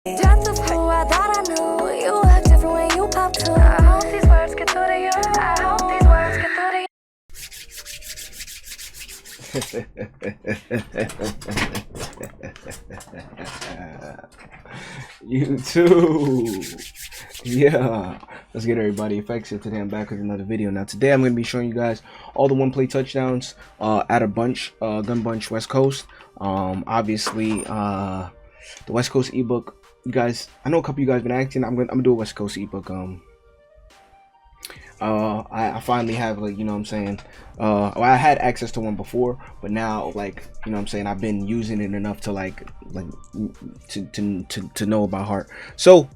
Just the fool, I thought I knew you act different when you pop too. I hope these words get through to you. I hope these words get through to you. YouTube. Yeah. Let's get everybody Aphectz. Today I'm back with another video. Now today I'm going to be showing you guys all the one play touchdowns at a bunch, gun bunch West Coast. Obviously the West Coast ebook. You guys, I know a couple of you guys been acting. I'm gonna do a West Coast ebook. I finally have, like, you know what I'm saying, well, I had access to one before, but now, like, you know what I'm saying, I've been using it enough to to know by heart. So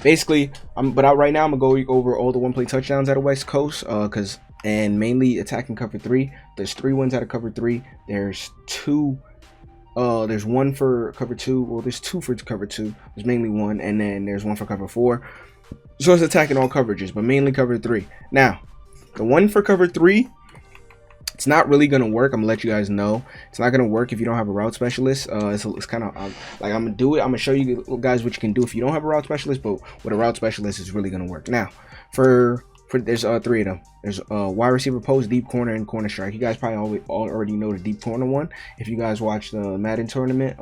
basically right now I'm gonna go over all the one play touchdowns at a West Coast, and mainly attacking cover 3. There's 3 ones out of cover 3. There's 2. There's 1 for cover 2. Well, there's 2 for cover 2. There's mainly 1, and then there's 1 for cover 4. So it's attacking all coverages, but mainly cover 3. Now, the 1 for cover 3, it's not really gonna work. I'm gonna let you guys know. It's not gonna work if you don't have a route specialist. It's kind of like, I'm gonna do it. I'm gonna show you guys what you can do if you don't have a route specialist, but with a route specialist, it's really gonna work. Now, there's 3 of them. There's wide receiver post, deep corner, and corner strike. You guys probably already know the deep corner one. If you guys watched the Madden tournament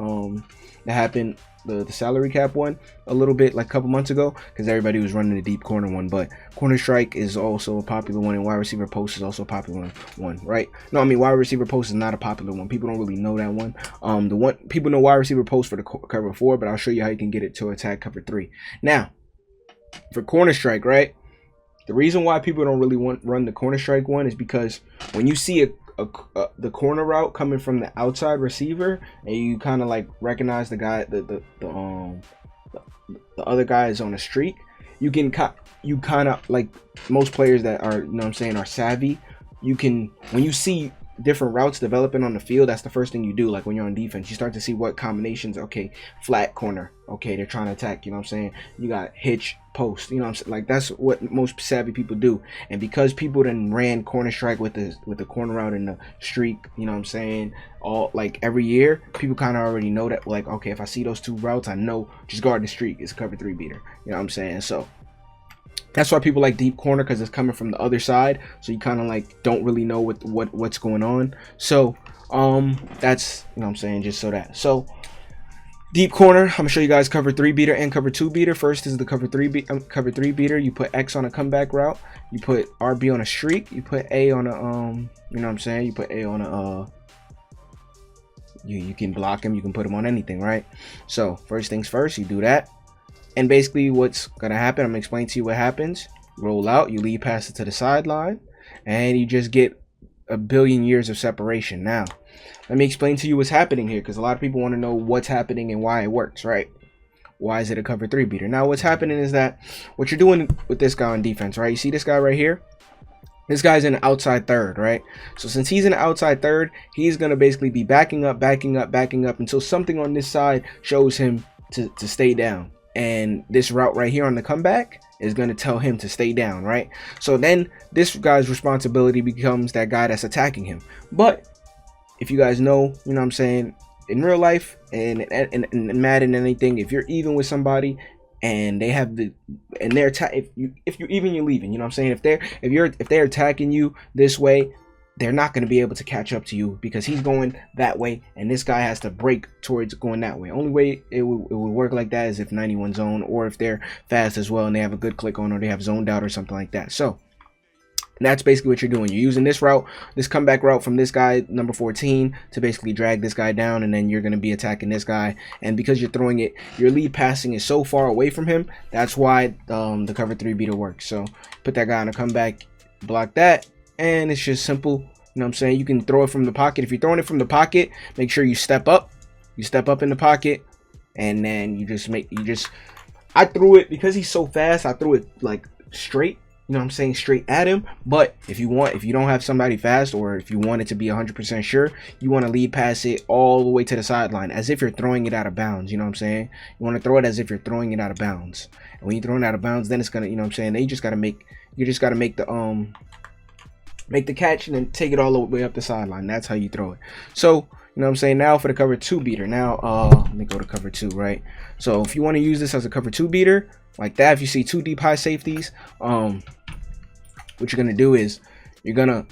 that happened, the salary cap one, a little bit, like a couple months ago, because everybody was running the deep corner one. But corner strike is also a popular one, and wide receiver post is also a popular one, right? No, I mean, wide receiver post is not a popular one. People don't really know that one. The one people know wide receiver post for the cover 4, but I'll show you how you can get it to attack cover 3. Now, for corner strike, right? The reason why people don't really run the corner strike one is because when you see the corner route coming from the outside receiver, and you kind of like recognize the guy, the other guy is on a streak, you kind of, like, most players that are, you know what I'm saying, are savvy. You can, when you see different routes developing on the field, that's the first thing you do. Like when you're on defense, you start to see what combinations. Okay, flat corner, okay, they're trying to attack, you know what I'm saying, you got hitch post, you know what I'm saying, like that's what most savvy people do. And because people then ran corner strike with the corner route and the streak, you know what I'm saying, all like every year, people kind of already know that, like, okay, if I see those 2 routes, I know just guard the streak, it's a cover 3 beater, you know what I'm saying. So that's why people like deep corner, because it's coming from the other side, so you kind of like don't really know what's going on. So that's, you know what I'm saying, just so that. So deep corner, I'm gonna show you guys cover 3 beater and cover 2 beater. First is the cover 3 beater. You put X on a comeback route, you put RB on a streak, you put A on a you know what I'm saying, you put A on a you can block him, you can put him on anything, right? So first things first, you do that. And basically what's gonna happen, I'm gonna explain to you what happens. Roll out, you lead pass it to the sideline, and you just get a billion years of separation. Now let me explain to you what's happening here, because a lot of people want to know what's happening and why it works, right? Why is it a cover 3 beater? Now what's happening is that what you're doing with this guy on defense, right? You see this guy right here? This guy's in the outside third, right? So since he's in the outside third, he's gonna basically be backing up until something on this side shows him to stay down. And this route right here on the comeback is going to tell him to stay down, right? So then this guy's responsibility becomes that guy that's attacking him. But if you guys know, you know what I'm saying, in real life and in Madden and anything, if you're even with somebody and they have if you're even, you're leaving, you know what I'm saying, if they're attacking you this way, they're not going to be able to catch up to you because he's going that way, and this guy has to break towards going that way. Only way it would work like that is if 91 zone, or if they're fast as well and they have a good click on, or they have zoned out or something like that. So that's basically what you're doing. You're using this route, this comeback route from this guy, number 14, to basically drag this guy down, and then you're going to be attacking this guy. And because you're throwing it, your lead passing is so far away from him, that's why the cover 3 beater works. So put that guy on a comeback, block that, and it's just simple. You know what I'm saying? You can throw it from the pocket. If you're throwing it from the pocket, make sure you step up. You step up in the pocket, and then I threw it because he's so fast. I threw it like straight. You know what I'm saying? Straight at him. But if you don't have somebody fast, or if you want it to be 100% sure, you want to lead pass it all the way to the sideline, as if you're throwing it out of bounds. You know what I'm saying? You want to throw it as if you're throwing it out of bounds. And when you're throwing it out of bounds, then it's gonna, you know what I'm saying, then you just gotta make the catch and then take it all the way up the sideline. That's how you throw it. So, you know what I'm saying? Now for the cover 2 beater. Now let me go to cover 2, right? So if you want to use this as a cover 2 beater like that, if you see 2 deep high safeties, what you're gonna do is you're gonna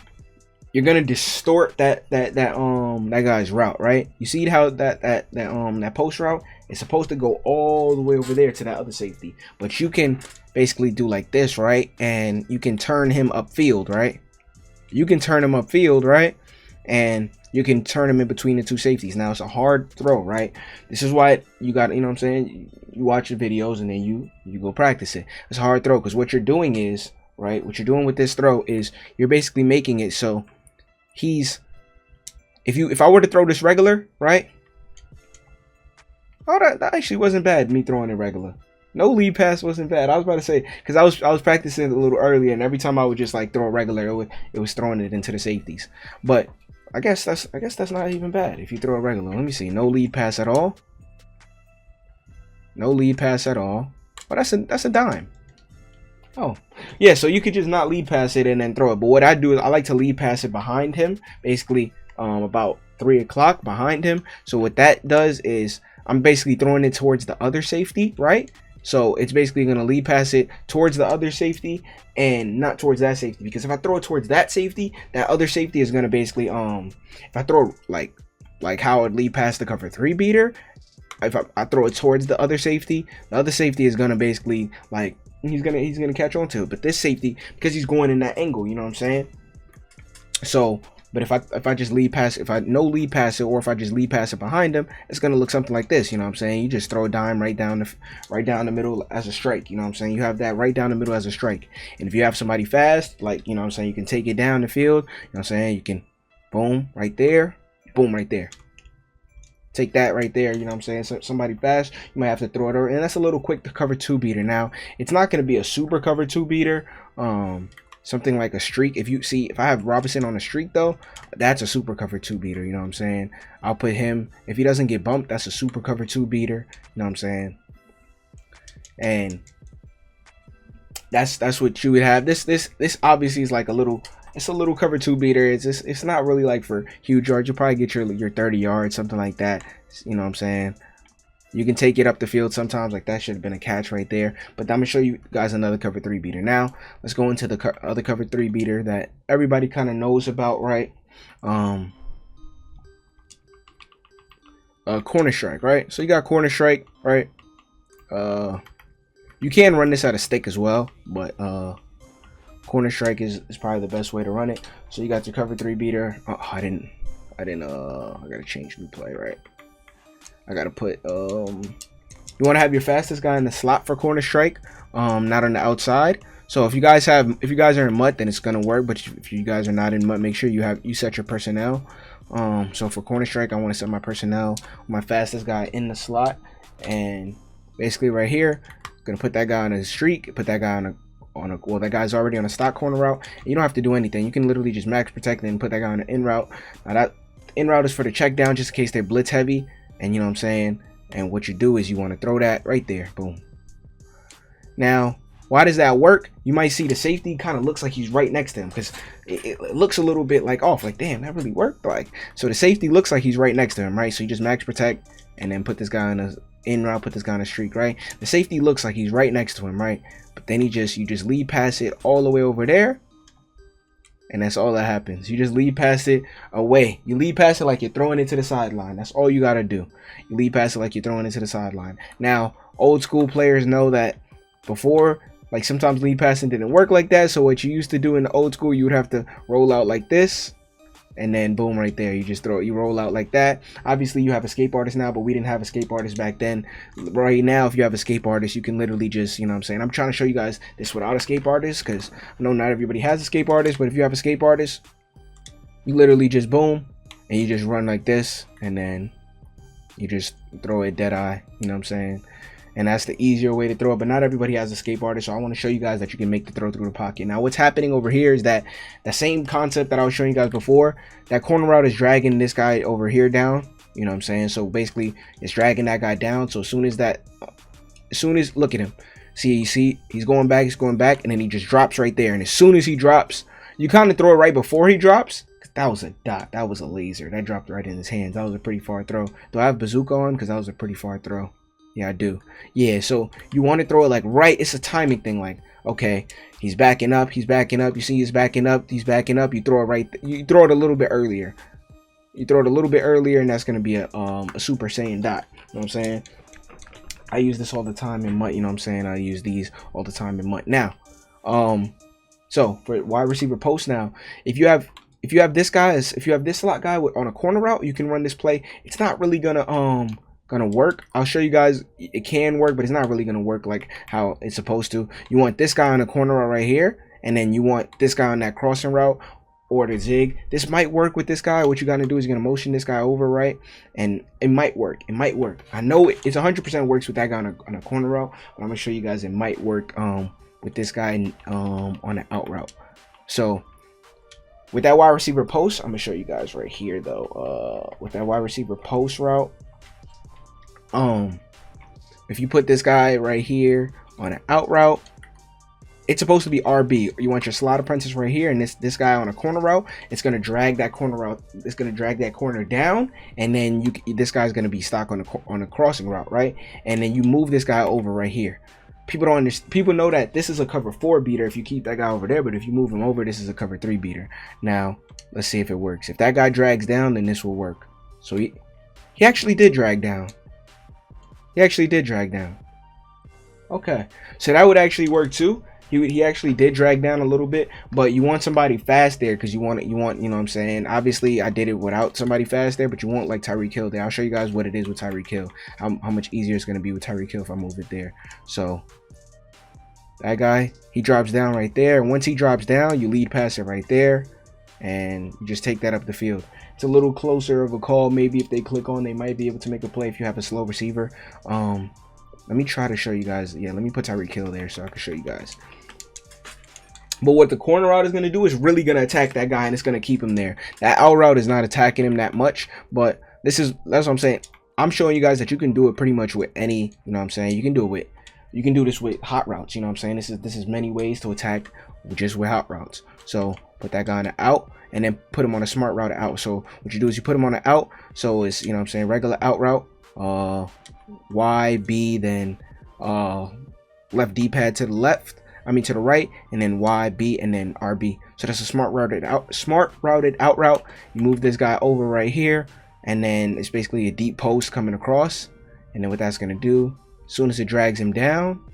distort that guy's route, right? You see how that post route is supposed to go all the way over there to that other safety, but you can basically do like this, right? And you can turn him upfield, right? You can turn him upfield, right? And you can turn him in between the 2 safeties. Now it's a hard throw, right? This is why you got, you know what I'm saying, you watch the videos and then you go practice it. It's a hard throw because what you're doing is, right, what you're doing with this throw is you're basically making it so he's, if I were to throw this regular, right? Oh, that actually wasn't bad, me throwing it regular. No lead pass wasn't bad. I was about to say, because I was practicing a little earlier, and every time I would just like throw a regular, it was throwing it into the safeties. But I guess that's not even bad if you throw a regular. Let me see. No lead pass at all. No lead pass at all. But that's a dime. Oh, yeah. So you could just not lead pass it and then throw it. But what I do is I like to lead pass it behind him, basically about 3 o'clock behind him. So what that does is I'm basically throwing it towards the other safety, right? So it's basically going to lead pass it towards the other safety and not towards that safety. Because if I throw it towards that safety, that other safety is going to basically, if I throw like how it lead pass the cover 3 beater, if I throw it towards the other safety is going to basically like, he's gonna catch on to it. But this safety, because he's going in that angle, you know what I'm saying? So, but if I just lead pass, if I no lead pass it, or if I just lead pass it behind him, it's gonna look something like this. You know what I'm saying? You just throw a dime right down the middle as a strike. You know what I'm saying? You have that right down the middle as a strike. And if you have somebody fast, like, you know what I'm saying, you can take it down the field. You know what I'm saying? You can boom right there, boom right there. Take that right there, you know what I'm saying? So somebody fast, you might have to throw it over, and that's a little quick to cover 2 beater. Now it's not going to be a super cover 2 beater, something like a streak. If I have Robinson on a streak though, that's a super cover 2 beater, you know what I'm saying? I'll put him, if he doesn't get bumped, that's a super cover 2 beater, you know what I'm saying? And that's what you would have. This obviously is like a little, it's a little cover 2 beater. It's not really like for huge yards. You'll probably get your 30 yards, something like that. You know what I'm saying? You can take it up the field sometimes. Like that should have been a catch right there. But I'm gonna show you guys another cover 3 beater. Now let's go into the other cover 3 beater that everybody kind of knows about, right? Corner strike, right? So you got corner strike, right? You can run this at a stick as well, but corner strike is probably the best way to run it. So you got your cover 3 beater. Oh, I gotta change new play, right? I gotta put you want to have your fastest guy in the slot for corner strike, not on the outside. So if you guys are in MUT, then it's gonna work. But if you guys are not in MUT, make sure you set your personnel. So for corner strike, I want to set my personnel, my fastest guy in the slot, and basically right here, gonna put that guy on a streak, put that guy on a well, that guy's already on a stock corner route. You don't have to do anything. You can literally just max protect and put that guy on an in route. Now that in route is for the check down, just in case they're blitz heavy. And you know what I'm saying? And what you do is you want to throw that right there. Boom. Now, why does that work? You might see the safety kind of looks like he's right next to him, because it looks a little bit like off. Like, damn, that really worked. Like, so the safety looks like he's right next to him, right? So you just max protect and then put this guy on a in route, put this guy on a streak, right? The safety looks like he's right next to him, right? But then you just lead pass it all the way over there. And that's all that happens. You just lead pass it away. You lead pass it like you're throwing it to the sideline. That's all you got to do. You lead pass it like you're throwing it to the sideline. Now, old school players know that before, like sometimes lead passing didn't work like that. So what you used to do in the old school, you would have to roll out like this. And then boom, right there. You just you roll out like that. Obviously, you have escape artists now, but we didn't have escape artists back then. Right now, if you have escape artists, you can literally just, you know what I'm saying? I'm trying to show you guys this without escape artists, because I know not everybody has escape artists, but if you have escape artists, you literally just boom, and you just run like this, and then you just throw it dead eye, you know what I'm saying? And that's the easier way to throw it, but not everybody has escape artist, so I want to show you guys that you can make the throw through the pocket. Now what's happening over here is that the same concept that I was showing you guys before, that corner route is dragging this guy over here down, you know what I'm saying? So basically it's dragging that guy down. So as soon as look at him, see he's going back, and then he just drops right there. And as soon as he drops, you kind of throw it right before he drops. That was a dot. That was a laser. That dropped right in his hands. That was a pretty far throw. Do I have bazooka on? Because that was a pretty far throw. Yeah, I do. Yeah, so you want to throw it like right. It's a timing thing. Like, okay, he's backing up. He's backing up. You see he's backing up. He's backing up. You throw it right. You throw it a little bit earlier. You throw it a little bit earlier, and that's going to be a Super Saiyan dot. You know what I'm saying? I use this all the time in MUT. You know what I'm saying? I use these all the time in MUT. Now, so for wide receiver post now, if you have this guy, if you have this slot guy on a corner route, you can run this play. It's not really gonna work. I'll show you guys. It can work, but it's not really gonna work like how it's supposed to. You want this guy on a corner route right here, and then you want this guy on that crossing route or the zig. This might work with this guy. What you gotta do is you're gonna motion this guy over, right? And it might work. It might work. I know it's 100% works with that guy on a corner route, but I'm gonna show you guys it might work with this guy on an out route. So with that wide receiver post, I'm gonna show you guys right here though. With that wide receiver post route, if you put this guy right here on an out route, it's supposed to be RB. You want your slot apprentice right here, and this guy on a corner route, it's gonna drag that corner route. It's gonna drag that corner down, and then this guy's gonna be stuck on a crossing route, right? And then you move this guy over right here. People don't understand. People know that this is a cover 4 beater if you keep that guy over there, but if you move him over, this is a cover 3 beater. Now let's see if it works. If that guy drags down, then this will work. So he actually did drag down. He actually did drag down. Okay, so that would actually work too. He actually did drag down a little bit, but you want somebody fast there because you want you know what I'm saying. Obviously I did it without somebody fast there, but you want like Tyreek Hill there. I'll show you guys what it is with Tyreek Hill, how much easier it's going to be with Tyreek Hill if I move it there. So that guy, he drops down right there, and once he drops down, you lead pass it right there, and you just take that up the field. It's a little closer of a call. Maybe if they click on, they might be able to make a play if you have a slow receiver. Let me try to show you guys. Yeah, let me put Tyreek Hill there so I can show you guys. But what the corner route is going to do is really going to attack that guy, and it's going to keep him there. That out route is not attacking him that much, but that's what I'm saying. I'm showing you guys that you can do it pretty much with any, you know what I'm saying. You can do this with hot routes, you know what I'm saying. This is many ways to attack just with hot routes. So put that guy on the out, and then put him on a smart route out. So what you do is you put him on the out, so it's, you know what I'm saying, regular out route, Y, B, then left D-pad to the left, to the right, and then Y, B, and then RB. So that's a smart routed out route. You move this guy over right here, and then it's basically a deep post coming across. And then what that's gonna do, as soon as it drags him down,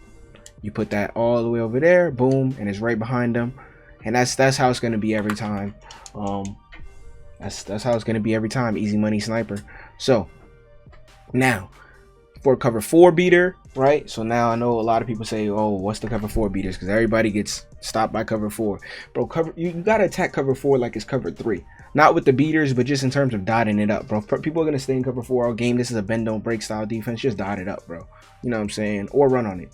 you put that all the way over there, boom, and it's right behind him. And that's how it's gonna be every time. That's how it's gonna be every time. Easy money sniper. So now for cover 4 beater, right? So now I know a lot of people say, oh, what's the cover 4 beaters? Because everybody gets stopped by cover 4. Bro, you gotta attack cover 4 like it's cover 3. Not with the beaters, but just in terms of dotting it up, bro. People are gonna stay in cover 4 all game. This is a bend don't break style defense. Just dot it up, bro. You know what I'm saying? Or run on it.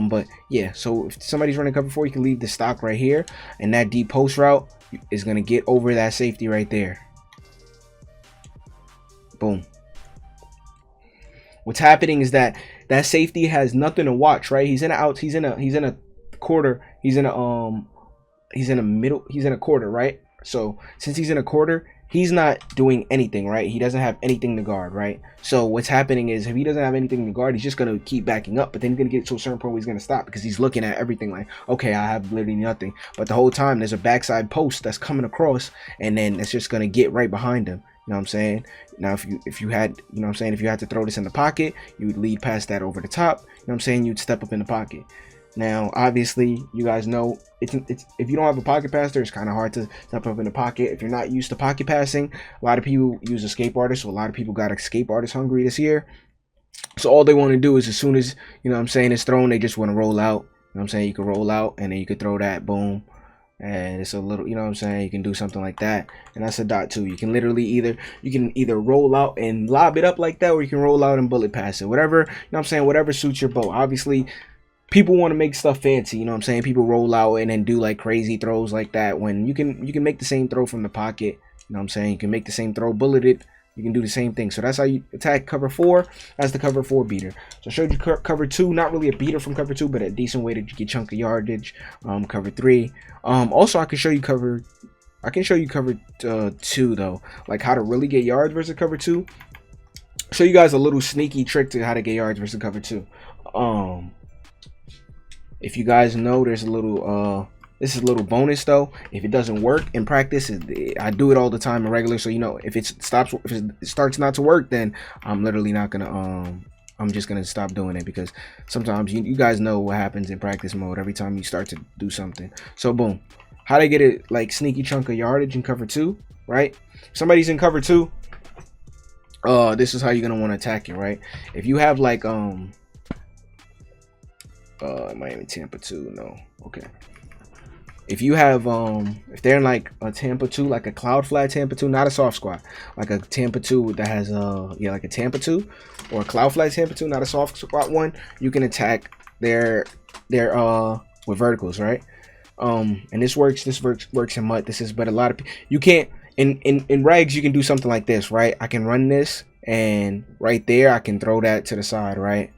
But yeah, so if somebody's running cover 4, you can leave the stock right here, and that deep post route is gonna get over that safety right there. Boom. What's happening is that safety has nothing to watch, right? He's in a out, he's in a quarter, he's in a middle, he's in a quarter, right? So since he's in a quarter, he's not doing anything, right? He doesn't have anything to guard, right? So what's happening is if he doesn't have anything to guard, he's just gonna keep backing up, but then he's gonna get to a certain point where he's gonna stop because he's looking at everything like, okay, I have literally nothing. But the whole time there's a backside post that's coming across, and then it's just gonna get right behind him. You know what I'm saying? Now if you had, you know what I'm saying, if you had to throw this in the pocket, you would lead past that over the top. You know what I'm saying? You'd step up in the pocket. Now obviously you guys know it's if you don't have a pocket passer, it's kind of hard to step up in the pocket. If you're not used to pocket passing, a lot of people use escape artists, so a lot of people got escape artist hungry this year. So all they want to do is as soon as, you know what I'm saying, it's thrown, they just want to roll out. You know what I'm saying? You can roll out and then you could throw that, boom. And it's a little, you know what I'm saying, you can do something like that, and that's a dot too. You can literally either roll out and lob it up like that, or you can roll out and bullet pass it, whatever, you know what I'm saying, whatever suits your boat. Obviously people want to make stuff fancy, you know what I'm saying, people roll out and then do like crazy throws like that, when you can make the same throw from the pocket. You know what I'm saying, you can make the same throw, bullet it, you can do the same thing. So that's how you attack cover 4. That's the cover 4 beater. So I showed you cover 2, not really a beater from cover 2, but a decent way to get chunk of yardage. Cover 3. Also I can show you cover I can show you cover 2 though, like how to really get yards versus cover 2. Show you guys a little sneaky trick to how to get yards versus cover 2. If you guys know, there's a little this is a little bonus though. If it doesn't work in practice, I do it all the time in regular, so you know, if it starts not to work, then I'm literally not gonna I'm just gonna stop doing it, because sometimes you guys know what happens in practice mode every time you start to do something. So boom, how to get it like sneaky chunk of yardage in cover 2, right? If somebody's in cover 2, this is how you're gonna want to attack it, right? If you have like Miami Tampa 2, no, okay. If you have if they're in like a Tampa 2, like a cloud flag Tampa 2, not a soft squat, like a Tampa 2 that has yeah, like a Tampa 2 or a cloud flag Tampa 2, not a soft squat one, you can attack their with verticals, right? And this works in MUT. This is, but a lot of you can't in regs, you can do something like this, right? I can run this, and right there I can throw that to the side, right?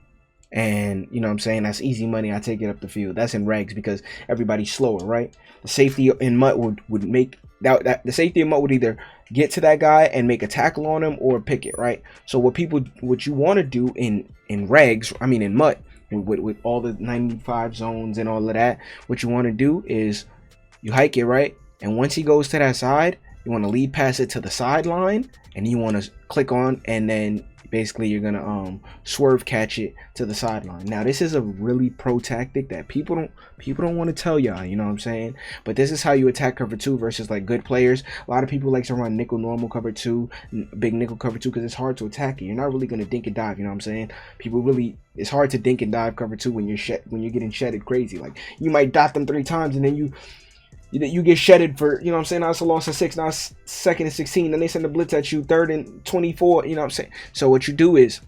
And you know what I'm saying, that's easy money. I take it up the field. That's in regs because everybody's slower, right? The safety in MUT would make that the safety in MUT would either get to that guy and make a tackle on him or pick it, right? So what you want to do in regs, I mean in MUT, with all the 95 zones and all of that, what you want to do is you hike it, right? And once he goes to that side, you want to lead pass it to the sideline, and you want to click on, and then basically you're gonna swerve catch it to the sideline. Now this is a really pro tactic that people don't want to tell y'all, you know what I'm saying? But this is how you attack cover 2 versus like good players. A lot of people like to run nickel normal cover 2, big nickel cover 2, because it's hard to attack it. You're not really gonna dink and dive, you know what I'm saying? People really, it's hard to dink and dive cover 2 when you're getting shedded crazy. Like you might dot them 3 times and then you get shedded for, you know what I'm saying, now it's a loss of 6, now it's 2nd and 16, then they send a blitz at you 3rd and 24, you know what I'm saying? So what you do is,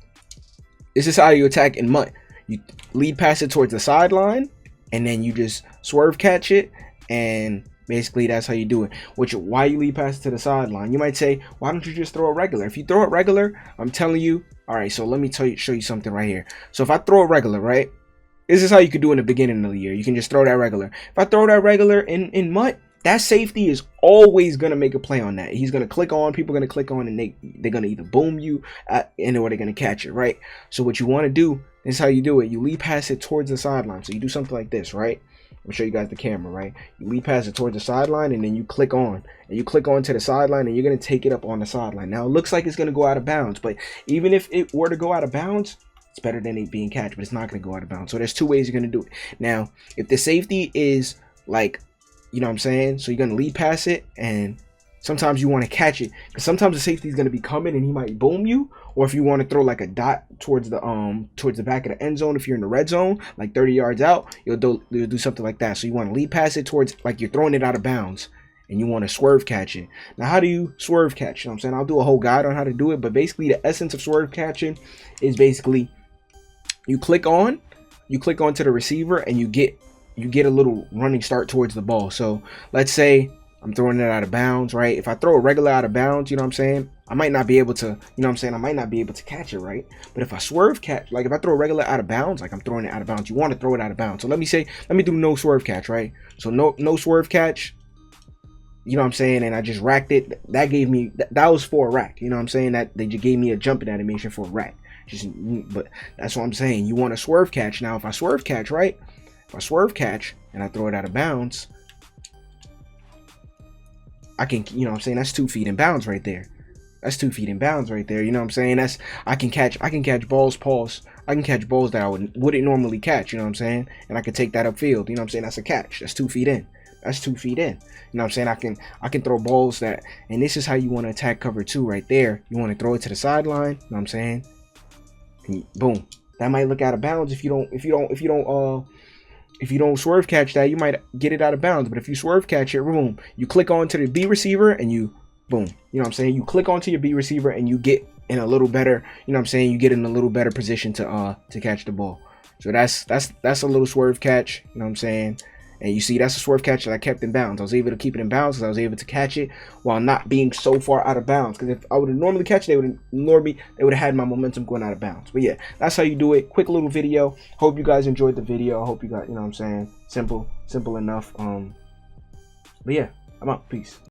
this is how you attack in MUT. You lead pass it towards the sideline, and then you just swerve catch it, and basically that's how you do it. Why you lead pass it to the sideline? You might say, why don't you just throw it regular? If you throw it regular, I'm telling you, all right, so let me show you something right here. So if I throw it regular, right? This is how you could do in the beginning of the year. You can just throw that regular. If I throw that regular in MUT, that safety is always going to make a play on that. He's going to click on, people are going to click on, and they're going to either boom you or they're going to catch it, right? So what you want to do, this is how you do it. You lead pass it towards the sideline. So you do something like this, right? I'll show you guys the camera, right? You lead pass it towards the sideline, and then you click on. And you click on to the sideline, and you're going to take it up on the sideline. Now, it looks like it's going to go out of bounds, but even if it were to go out of bounds, it's better than it being catch, but it's not going to go out of bounds. So there's 2 ways you're going to do it. Now, if the safety is like, you know what I'm saying? So you're going to lead pass it, and sometimes you want to catch it, because sometimes the safety is going to be coming and he might boom you. Or if you want to throw like a dot towards the back of the end zone, if you're in the red zone, like 30 yards out, you'll do something like that. So you want to lead pass it towards, like you're throwing it out of bounds, and you want to swerve catch it. Now, how do you swerve catch? You know what I'm saying? I'll do a whole guide on how to do it, but basically the essence of swerve catching is basically you click on to the receiver, and you get a little running start towards the ball. So let's say I'm throwing it out of bounds, right? If I throw a regular out of bounds, you know what I'm saying, I might not be able to, you know what I'm saying, I might not be able to catch it, right? But if I swerve catch, like if I throw a regular out of bounds, like I'm throwing it out of bounds, you want to throw it out of bounds. So let me do no swerve catch, right? So no swerve catch, you know what I'm saying, and I just racked it. That gave me, that was for a rack, you know what I'm saying, that they just gave me a jumping animation for a rack. But that's what I'm saying. You want to swerve catch. Now, if I swerve catch, right? If I swerve catch and I throw it out of bounds, I can, you know what I'm saying, that's 2 feet in bounds right there. That's 2 feet in bounds right there. You know what I'm saying? That's, I can catch balls, I can catch balls that I wouldn't normally catch, you know what I'm saying? And I can take that upfield, you know what I'm saying? That's a catch. That's 2 feet in. That's 2 feet in. You know what I'm saying? I can throw balls that, and this is how you want to attack cover 2 right there. You want to throw it to the sideline, you know what I'm saying? And boom. That might look out of bounds if you don't swerve catch that. You might get it out of bounds, but if you swerve catch it, boom, you click onto the B receiver and you boom, you know what I'm saying, you click onto your B receiver and you get in a little better, you know what I'm saying, you get in a little better position to catch the ball. So that's a little swerve catch, you know what I'm saying. And you see, that's a swerve catch that I kept in bounds. I was able to keep it in bounds because I was able to catch it while not being so far out of bounds. Because if I would have normally catch it, they would have had my momentum going out of bounds. But yeah, that's how you do it. Quick little video. Hope you guys enjoyed the video. I hope you got, you know what I'm saying, simple enough. But yeah, I'm out. Peace.